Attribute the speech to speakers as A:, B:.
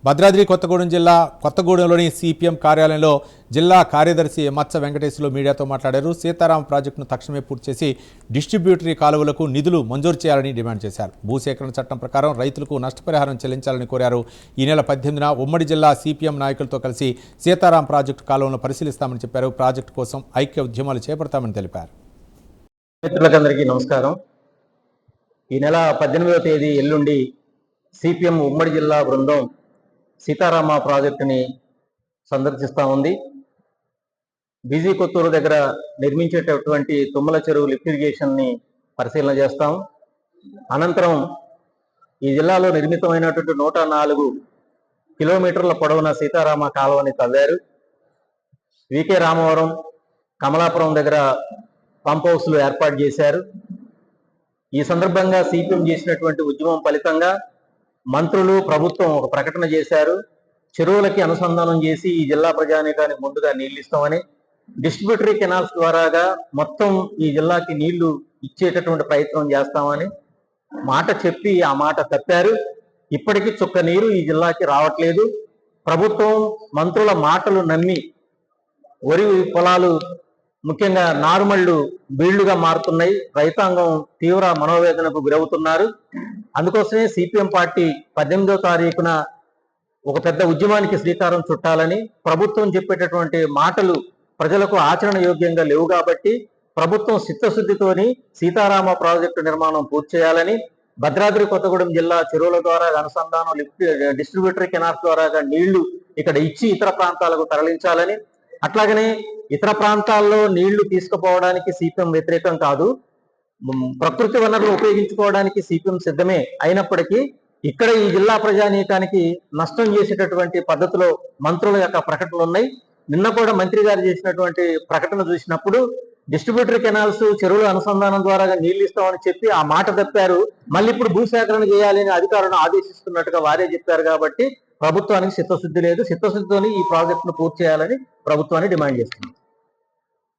A: భద్రాద్రి కొత్తగూడెం జిల్లా కొత్తగూడెంలోని సిపిఎం కార్యాలయంలో జిల్లా కార్యదర్శి మత్స వెంకటేశ్వర్లు మీడియాతో మాట్లాడారు. సీతారామ ప్రాజెక్టును తక్షణమే పూర్తి చేసి డిస్ట్రిబ్యూటరీ కాలువలకు నిధులు మంజూరు చేయాలని డిమాండ్ చేశారు. భూసేకరణ చట్టం ప్రకారం రైతులకు నష్టపరిహారం చెల్లించాలని కోరారు. ఈ నెల 18న ఉమ్మడి జిల్లా సిపిఎం నాయకులతో కలిసి సీతారామ ప్రాజెక్టు కాలువలను పరిశీలిస్తామని చెప్పారు. ప్రాజెక్టు కోసం ఐక్య ఉద్యమాలు చేపడతామని తెలిపారు.
B: మిత్రులందరికీ నమస్కారం. ఈ నెల 18వ తేదీ ఎల్లుండి సిపిఎం ఉమ్మడి జిల్లా బృందం సీతారామ ప్రాజెక్టుని సందర్శిస్తూ ఉంది. బీజీ కొత్తూరు దగ్గర నిర్మించేటటువంటి తుమ్మల చెరువు లిఫ్ట్ ఇరిగేషన్ని పరిశీలన చేస్తాం. అనంతరం ఈ జిల్లాలో నిర్మితమైనటువంటి 104 కిలోమీటర్ల పొడవున సీతారామ కాలువని తవ్వారు. వికే రామవరం, కమలాపురం దగ్గర పంప్ హౌస్లు ఏర్పాటు చేశారు. ఈ సందర్భంగా సిపిఎం చేసినటువంటి ఉద్యమం ఫలితంగా మంత్రులు, ప్రభుత్వం ఒక ప్రకటన చేశారు. చెరువులకి అనుసంధానం చేసి ఈ జిల్లా ప్రజానీకానికి ముందుగా నీళ్లు ఇస్తామని, డిస్ట్రిబ్యూటరీ కెనాల్స్ ద్వారాగా మొత్తం ఈ జిల్లాకి నీళ్లు ఇచ్చేటటువంటి ప్రయత్నం చేస్తామని మాట చెప్పి ఆ మాట తప్పారు. ఇప్పటికీ చుక్క నీరు ఈ జిల్లాకి రావట్లేదు. ప్రభుత్వం మంత్రుల మాటలు నమ్మి వరి పొలాలు ముఖ్యంగా నారుమళ్లు బీళ్లుగా మారుతున్నాయి. రైతాంగం తీవ్ర మనోవేదనకు గురవుతున్నారు. అందుకోసమే సిపిఎం పార్టీ 18వ తారీఖున ఒక పెద్ద ఉద్యమానికి శ్రీకారం చుట్టాలని, ప్రభుత్వం చెప్పేటటువంటి మాటలు ప్రజలకు ఆచరణ యోగ్యంగా లేవు కాబట్టి ప్రభుత్వం చిత్తశుద్ధితోని సీతారామ ప్రాజెక్టు నిర్మాణం పూర్తి చేయాలని, భద్రాద్రి కొత్తగూడెం జిల్లా చెరువుల ద్వారా అనుసంధానం డిస్ట్రిబ్యూటరీ కెనాల్స్ ద్వారా నీళ్లు ఇక్కడ ఇచ్చి ఇతర ప్రాంతాలకు తరలించాలని, అట్లాగనే ఇతర ప్రాంతాల్లో నీళ్లు తీసుకుపోవడానికి సిపిఎం వ్యతిరేకం కాదు. ప్రకృతి వనరులు ఉపయోగించుకోవడానికి సిపిఎం సిద్ధమే. అయినప్పటికీ ఇక్కడ ఈ జిల్లా ప్రజానీకానికి నష్టం చేసేటటువంటి పద్ధతిలో మంత్రుల యొక్క ప్రకటనలు ఉన్నాయి. నిన్న కూడా మంత్రి గారు చేసినటువంటి ప్రకటన చూసినప్పుడు డిస్ట్రిబ్యూటరీ కెనాల్స్ చెరువుల అనుసంధానం ద్వారా నీళ్లు ఇస్తామని చెప్పి ఆ మాట తప్పారు. మళ్ళీ ఇప్పుడు భూసేకరణ చేయాలని అధికారులను ఆదేశిస్తున్నట్టుగా వారే చెప్పారు. కాబట్టి ప్రభుత్వానికి చిత్తశుద్ధి లేదు. చిత్తశుద్ధితోని ఈ ప్రాజెక్టును పూర్తి చేయాలని ప్రభుత్వాన్ని డిమాండ్ చేస్తుంది.